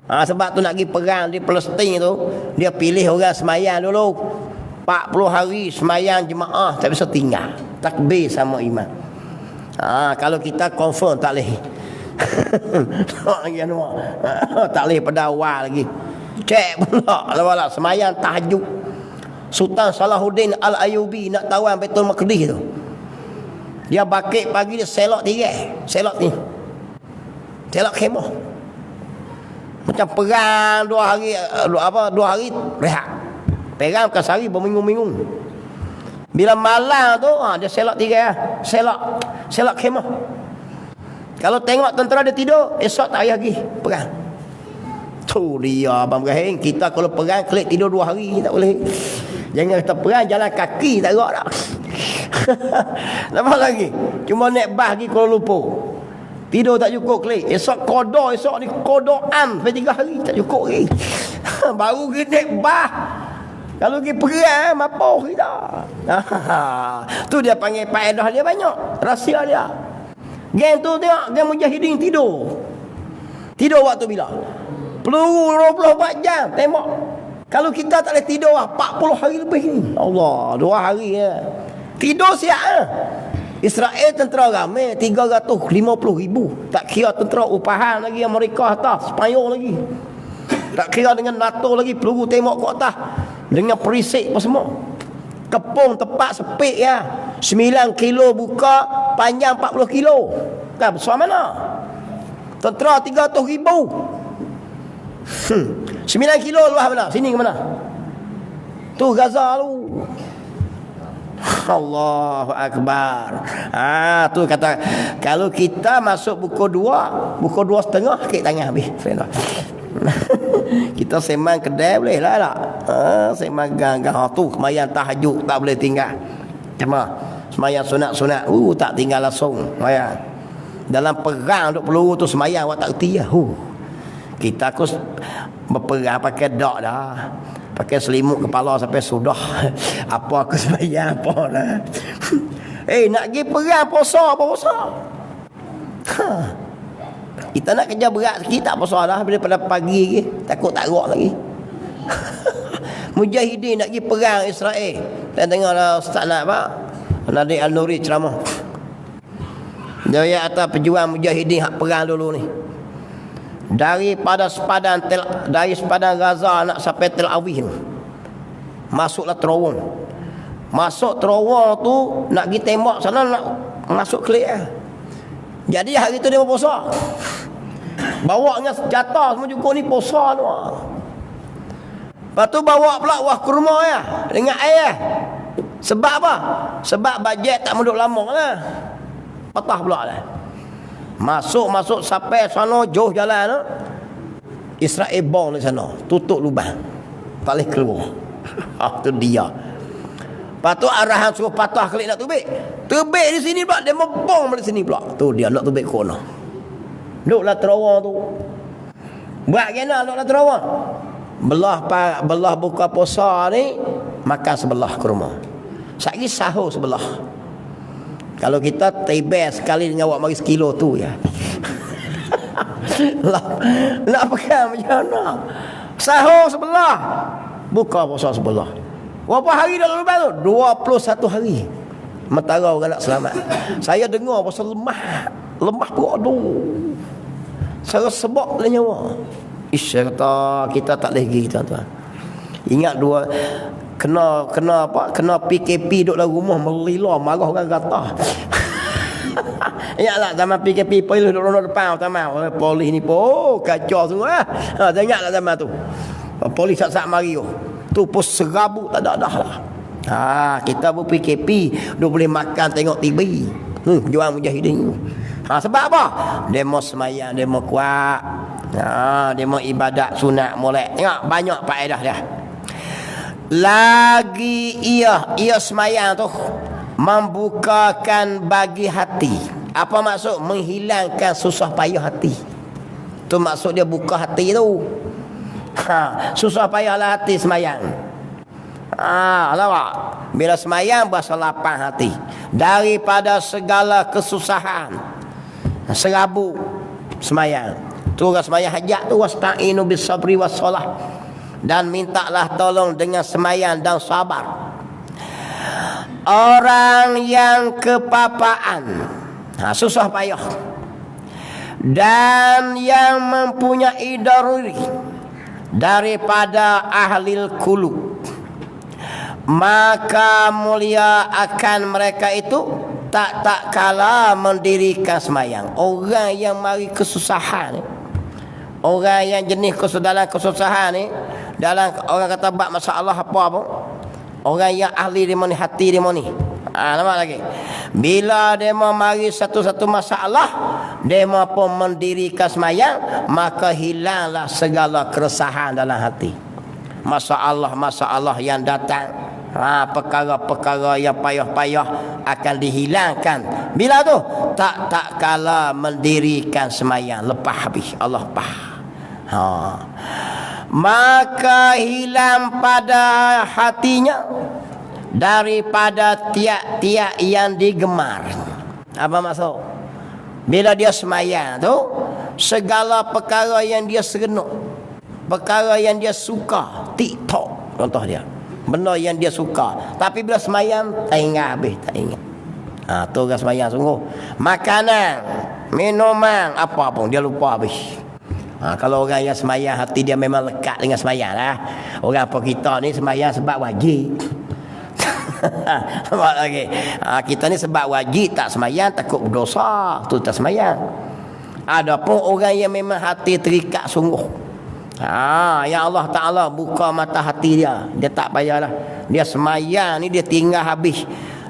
Sebab tu nak pergi perang di Palestin tu, dia pilih orang semayang dulu 40 hari semayang jemaah, tak bisa tinggal, takbir sama imam. Kalau kita confirm tak boleh. Tak boleh pada awal lagi. Cek pula semayang tahajud. Sultan Salahuddin Al-Ayyubi nak tawan Baitul Maqdis tu, dia bakit pagi dia selok tirai, selok ni, selok khemah. Macam perang 2 hari, 2 hari rehat. Perang bukan sehari, berminggu-minggu. Bila malam tu dia selok tirai, selok khemah. Kalau tengok tentera dia tidur, esok tak payah lagi perang. Tu dia abang Ibrahim, kita kalau perang kelik tidur 2 hari tak boleh. Jangan kita perang jalan kaki tak gerak dah. Nampak lagi? Cuma naik bas pergi Kuala Lumpur. Tidur tak cukup kelik. Esok kodok, esok ni kodokan sampai 3 hari tak cukup lagi. Baru pergi naik bas. Kalau pergi perang mapoh kita. Tu dia panggil faedah dia banyak. Rahsia dia. Geng tu tengok, geng mujahidin tidur. Tidur waktu bila? Peluru 24 jam tembak. Kalau kita tak boleh tidur 40 hari lebih ni. Allah, 2 hari ya. Tidur siap. Israel tentera ramai 350,000. Tak kira tentera upahan lagi Amerika atas, Sepanyol lagi. Tak kira dengan NATO lagi, peluru tembak ke atas. Dengan perisik apa semua. Kepung tepat sepik ya. 9 kilo buka, panjang 40 kilo. Kan besar mana? Tentera 300,000. 9 kilo luas mana? Sini ke mana? Tu Gaza tu. Allahu Akbar. Tu kata kalau kita masuk buku 2 setengah kek tangan habis. Kita semang kedai boleh lah tak? Semang gang-gang tu semayang tahajud tak boleh tinggal. Cuma semayang sunat-sunat tak tinggal langsung semayang. Dalam perang duk peluru tu semayang awak tak erti lah. Kita aku berperang pakai dak dah. Pakai selimut kepala sampai sudah. Apa aku semayang apa dah. Nak pergi perang puasa apa puasa? Kita nak kerja berat sikit tak puasa dah. Bila pada pagi lagi takut tak gerak lagi. Mujahidin nak pergi perang Israel. Dan tengoklah Ustaz nak apa? Nadir Al-Nuri ceramah. Dia atas pejuang mujahidin hak perang dulu ni. Daripada sepadan Gaza nak sampai Tel Aviv tu. Masuklah terowong. Masuk terowong tu nak pergi tembak sana, nak masuk kelik lah. Jadi hari tu dia berpuasa. Bawa dengan senjata semua cukup ni puasa tu. Lepas tu bawa pula wah kurma ya dengan air. Sebab apa? Sebab bajet tak menduk lama lah. Patah pula lah. Masuk sampai sana jauh jalan tu. Israel bom di sana, tutup lubang. Tak boleh keluar. Tu dia. Lepas tu arahan suruh patah kali nak tubik. Tubik di sini pula, dia membom di sini pula. Tu dia nak tubik kona. Duduklah terowong tu. Buat kena duduklah terowong. Belah buka puasa ni makan sebelah kurma. Sekali sahur sebelah. Kalau kita tebes sekali dengan awak mari sekilo tu ya. Nak pegang macam mana? Sahur sebelah, buka puasa sebelah. Berapa hari dalam lubang tu? 21 hari. Mentara orang nak selamat. Saya dengar pasal lemah perut tu. Saya sebab dalam nyawa. Kata kita tak boleh pergi tuan-tuan. Ingat kena apa? Kena PKP duduk dalam rumah melila marah orang kata. Ingatlah zaman PKP polis duduk depan utama. Polis ni kacau semua. Ingatlah zaman tu. Polis sak-sak mari tu pun serabu tak ada dah lah. Kita pun PKP duk boleh makan tengok TV. Juang mujahidin. Sebab apa? Demo semayang, demo kuat. Demo ibadat sunat molek. Tengok banyak faedah dia. Lagi ia semayang tu membukakan bagi hati. Apa maksud? Menghilangkan susah payah hati. Tu maksud dia buka hati tu. Susah payahlah hati semayang. Lawak. Bila semayang berasa lapang hati daripada segala kesusahan. Serabu semayang. Tu orang semayang hajat tu wasta'inu bis sabri was salah. Dan mintalah tolong dengan semayang dan sabar. Orang yang kepapaan, susah payah, dan yang mempunyai daruri daripada ahlil qulub, maka mulia akan mereka itu tak kala mendirikan semayang. Orang yang mari kesusahan, orang yang jenis dalam kesusahan ni, dalam orang kata bab masalah apa pun, orang yang ahli dia ni, hati dia ni. Nampak lagi. Bila dia mari satu-satu masalah, dia pun mendirikan semayang, maka hilanglah segala keresahan dalam hati. Masalah yang datang, perkara-perkara yang payah-payah akan dihilangkan. Bila tu? Tak kala mendirikan semayang. Lepas habis. Allah maka hilang pada hatinya daripada tiap-tiap yang digemar. Apa maksud? Bila dia semayang tu, segala perkara yang dia serenuk, perkara yang dia suka, TikTok contoh dia, benda yang dia suka, tapi bila semayang tak ingat habis, tak ingat. Tu orang semayang sungguh. Makanan, minuman, apa pun dia lupa habis. Kalau orang yang semayang hati dia memang lekat dengan semayang lah. Orang apa kita ni semayang sebab wajib. Sebab lagi. Kita ni sebab wajib tak semayang, takut berdosa, tu tak semayang. Adapun orang yang memang hati terikat sungguh, ya Allah Ta'ala buka mata hati dia. Dia tak payahlah. Dia semayang ni dia tinggal habis.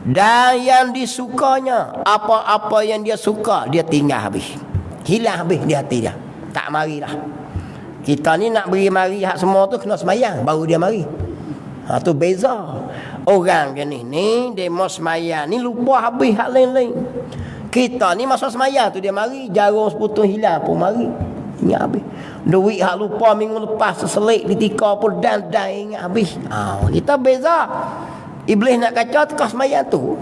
Dan yang disukanya, apa-apa yang dia suka, dia tinggal habis. Hilang habis di hati dia. Tak marilah. Kita ni nak beri mari hak semua tu kena semayang baru dia mari. Tu beza. Orang jenis ni dia mau semayang ni lupa habis hak lain-lain. Kita ni masa semayang tu dia mari, jarum seputung hilang pun mari. Ingat habis. Duit hak lupa minggu lepas seselik ditika pun dan ingat habis. Kita beza. Iblis nak kacau tekas semayang tu.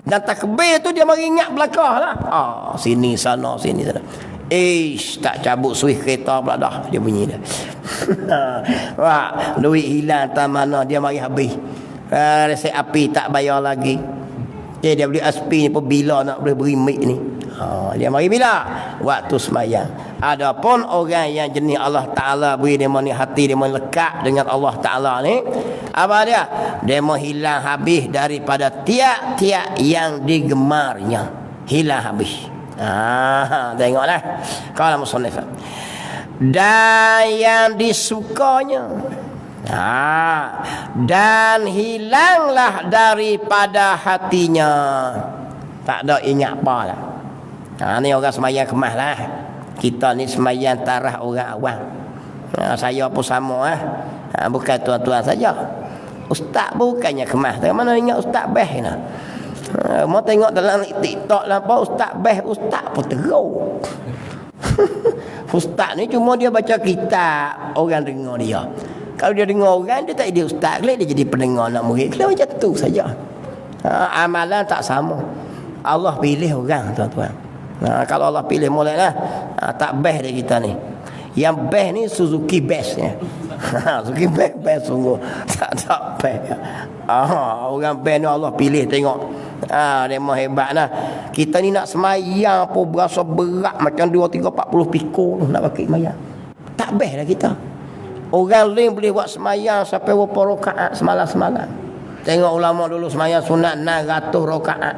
Dan takbir tu dia mari ingat belakang lah. Sini sana. Tak cabut suis kereta pula dah. Dia bunyi dah. Duit hilang tak mana, dia mari habis. Resep api tak bayar lagi. Dia beli aspi ni pun bila nak boleh beri mic ni. Dia mari bila? Waktu semayang. Adapun orang yang jenis Allah Ta'ala beri dia ni hati dia lekat dengan Allah Ta'ala ni, apa dia? Dia hilang habis daripada tiap-tiap yang digemarnya. Hilang habis. Tengoklah kalau musannif. Dan yang disukanya, dan hilanglah daripada hatinya. Tak ada ingat apa lah. Ni orang semayang kemas lah. Kita ni semayang tarah orang awam. Saya pun sama bukan tuan-tuan saja. Ustaz bukannya kemas. Mana ingat Ustaz best ni? Mau tengok dalam TikTok lah apa, Ustaz best, Ustaz pun teruk. Ustaz ni cuma dia baca kitab, orang dengar dia. Kalau dia dengar orang, dia tak jadi ustaz, dia jadi pendengar nak murid. Dia macam tu saja. Amalan tak sama. Allah pilih orang, tuan-tuan. Kalau Allah pilih mulailah, tak best dia kita ni. Yang best ni Suzuki bestnya. Suzuki best sungguh. Tak best. Orang best ni Allah pilih, tengok. Dia mau hebat lah. Kita ni nak semayang pun berasa berat macam 2, 3, 40 pikul nak pakai semayang. Tak best lah kita. Orang lain boleh buat semayang sampai berapa rakaat semalam-semalam. Tengok ulama dulu semayang sunat 600 rakaat.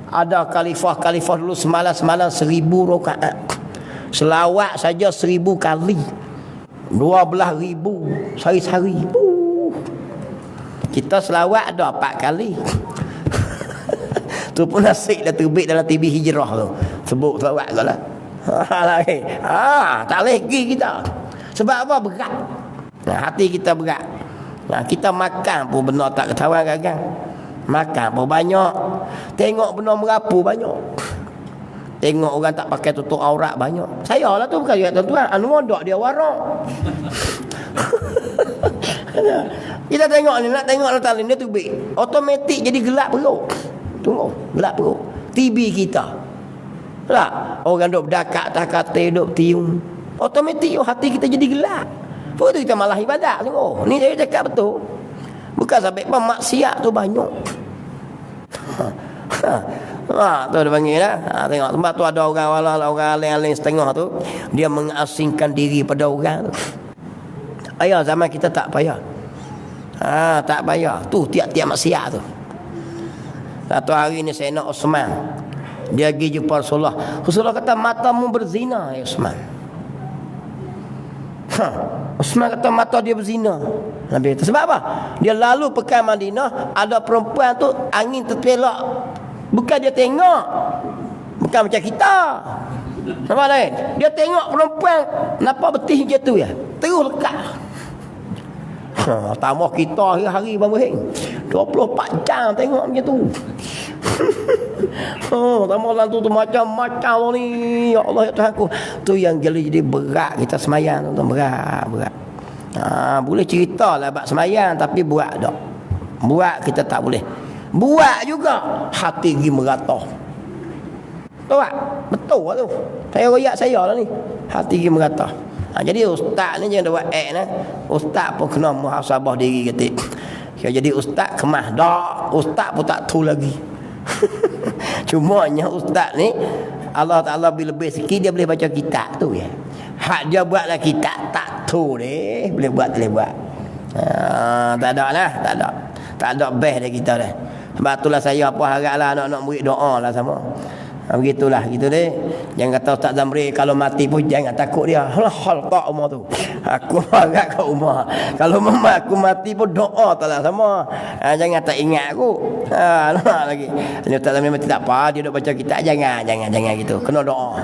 Ada khalifah dulu semalam-semalam 1000 rakaat. Selawat saja 1000 kali. 12,000 sehari-hari. Kita selawat ada 4 kali. Tu pun nasib dah terbit dalam TV Hijrah tu. Sebut selawat tu lah. Lagi. Tak boleh pergi kita. Sebab apa? Berat. Hati kita berat. Kita makan pun benda tak ketahuan gagang. Makan pun banyak. Tengok benda merapu banyak. Tengok orang tak pakai tutup aurat banyak. Saya lah tu bukan juga tuan-tuan. Dak dia warak. Kita tengok ni, nak tengok letak ni, dia tubik. Automatik jadi gelap perut. Tunggu, gelap perut. TB kita. Tak? Orang duk berdakat, tak kata, duk tiung. Automatik hati kita jadi gelap. Lepas tu kita malah ibadat. Tengok, ni saya cakap betul. Bukan sampai maksiat tu banyak. Tu dia panggil lah. Tengok tempat tu ada orang orang aling-aling setengah tu, dia mengasingkan diri pada orang tu. Ayah zaman kita tak payah. Tak payah. Tu tiap-tiap maksiat tu. Satu hari ni saya nak Osman. Dia pergi jumpa Rasulullah. Rasulullah kata matamu berzina ya Osman. Osman kata mata dia berzina. Nabi kata sebab apa? Dia lalu pekan Madinah, ada perempuan tu angin terpelak. Bukan dia tengok. Bukan macam kita. Nampak lain? Dia tengok perempuan nampak betih macam tu ya. Terus lekat. Tambah kita hari-hari Bang Heng 24 jam tengok macam tu. Tambah lah tu macam-macam ni. Ya Allah ya Tuhan aku. Tu yang jadi berat kita semayang tu. Berat. Boleh cerita lah bab semayang, tapi buat tak. Buat kita tak boleh. Buat juga hati pergi meratah. Tahu tak? Betul lah tu. Saya royak saya lah ni. Hati pergi meratah. Jadi ustaz ni jangan buat lah. Ustaz pun kena muhasabah diri kata. Jadi ustaz kemah dak. Ustaz pun tak tahu lagi. Cumanya ustaz ni Allah Ta'ala lebih sikit dia boleh baca kitab tu ya. Hak dia buatlah kitab tak tahu deh. Boleh buat. Tak ada lah. Tak ada best dah kita dah. Sebab itulah saya apa haraplah anak-anak murid doa lah sama. Begitulah gitu deh. Jangan kata Ustaz Zamri kalau mati pun jangan takut dia. Hal tak umar tu. Aku harap kat rumah. Kalau mama aku mati pun doa taklah sama. Jangan tak ingat aku. Lagi. Ini Ustaz Zamri mati tak apa, dia duk baca kitab jangan gitu. Kena doa.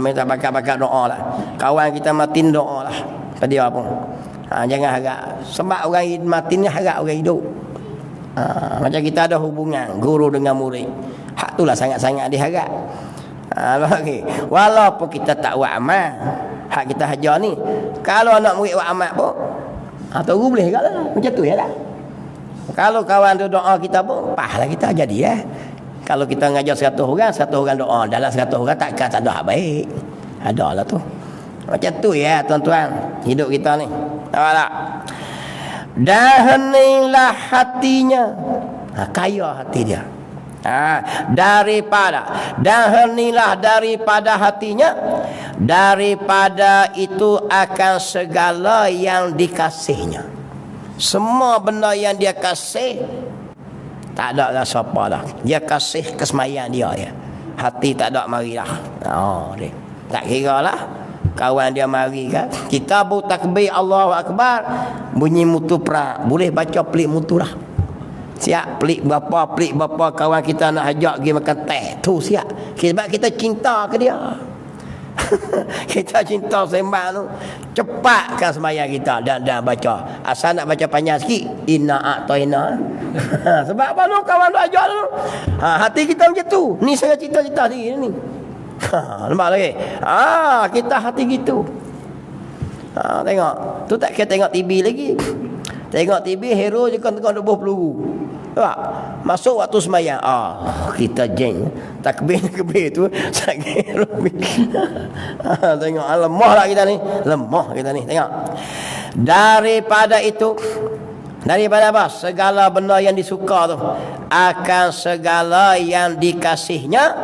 Minta bakat-bakat doa lah. Kawan kita mati doa lah. Pada dia pun. Jangan harap. Sebab orang mati ni harap orang hidup. Macam kita ada hubungan guru dengan murid. Hak itulah sangat-sangat diharap. Lagi. Walaupun kita tak buat amal, hak kita hajar ni. Kalau anak murid buat amal pun, guru boleh juga lah. Macam tu ya lah. Kalau kawan tu doa kita pun, pahala kita jadi ya. Kalau kita ngajar 100 orang doa. Dalam 100 orang takkan tak ada hak baik. Ada lah tu. Macam tu ya tuan-tuan. Hidup kita ni. Nampak tak? Dahanilah hatinya. Kaya hati dia. Dahanilah daripada hatinya, daripada itu akan segala yang dikasihnya. Semua benda yang dia kasih tak ada lah siapa dah. Dia kasih kesemayang dia ya. Hati tak ada marilah. Dia. Tak kira lah kawan dia mari kan. Kita bu takbir Allahu Akbar, bunyi mutu perak. Boleh baca pelik mutu lah. Siap pelik berapa kawan kita nak ajak pergi makan teh. Tu siap. Sebab kita cinta ke dia. Kita cinta sembang tu. Cepatkan sembahyang kita dan baca. Asal nak baca panjang sikit. Inna a'tayna. Sebab apa tu kawan tu ajak tu. Hati kita macam tu. Ni saya cita-cita diri ni. Nampak lagi. Kita hati gitu. Tengok. Tu tak kira tengok TV lagi. Tengok TV hero je kan tengok 20 peluru. Nampak? Masuk waktu sembahyang. Kita jeng. Takbir tu sakit. Tengok lemah lah kita ni. Tengok. Daripada itu, daripada apa? Segala benda yang disuka tu, akan segala yang dikasihnya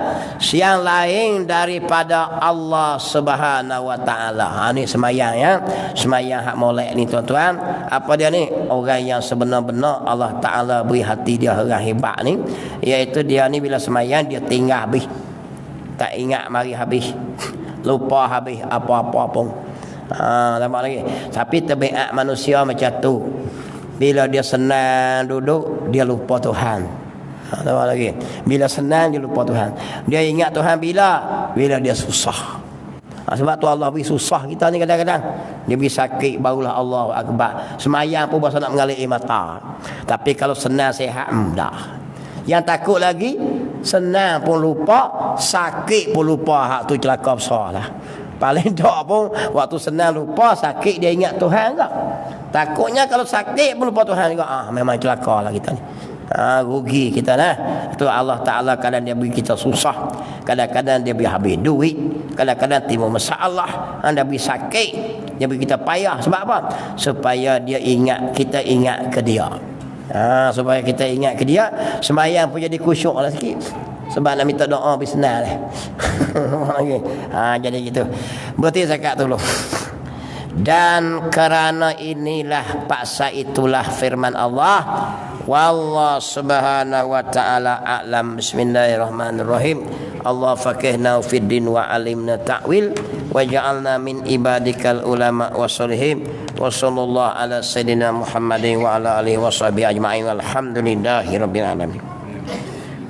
yang lain daripada Allah Subhanahu wa taala. Ni semayang ya. Semayang hak molek ni tuan-tuan. Apa dia ni? Orang yang sebenar-benar Allah Taala beri hati dia orang hebat ni, iaitu dia ni bila semayang dia tinggal habis. Tak ingat mari habis. Lupa habis apa-apa pun. Nampak lagi. Tapi tabiat manusia macam tu. Bila dia senang duduk, dia lupa Tuhan. Tambah lagi. Bila senang dia lupa Tuhan. Dia ingat Tuhan bila dia susah. Sebab tu Allah beri susah kita ni kadang-kadang. Dia beri sakit barulah Allah Akbar. Semayang pun berasa nak mengalir mata. Tapi kalau senang sihat, dah. Yang takut lagi, senang pun lupa, sakit pun lupa. Hak tu celaka besar lah. Paling tak pun waktu senang lupa, sakit dia ingat Tuhan tak. Takutnya kalau sakit pun lupa Tuhan juga. Memang celaka lah kita ni. Rugi kita lah. Itu Allah Ta'ala kadang dia beri kita susah, kadang-kadang dia beri habis duit, kadang-kadang timbul masalah, dia beri sakit, dia beri kita payah. Sebab apa? Supaya dia ingat, kita ingat ke dia. Supaya kita ingat ke dia. Sembahyang pun jadi khusyuk lah sikit. Sebab nak minta doa lebih senang lah. Jadi gitu. Berarti zakat dulu. Dan kerana inilah, paksa itulah firman Allah. Wallahu subhanahu wa ta'ala a'lam. Bismillahirrahmanirrahim. Allah faqihna fid din wa alimna ta'wil wa ja'alna min ibadikal ulama wa salihin. Wa sallallahu ala sayyidina Muhammadin wa ala alihi wa sahbihi ajma'in. Walhamdulillahi rabbil alamin.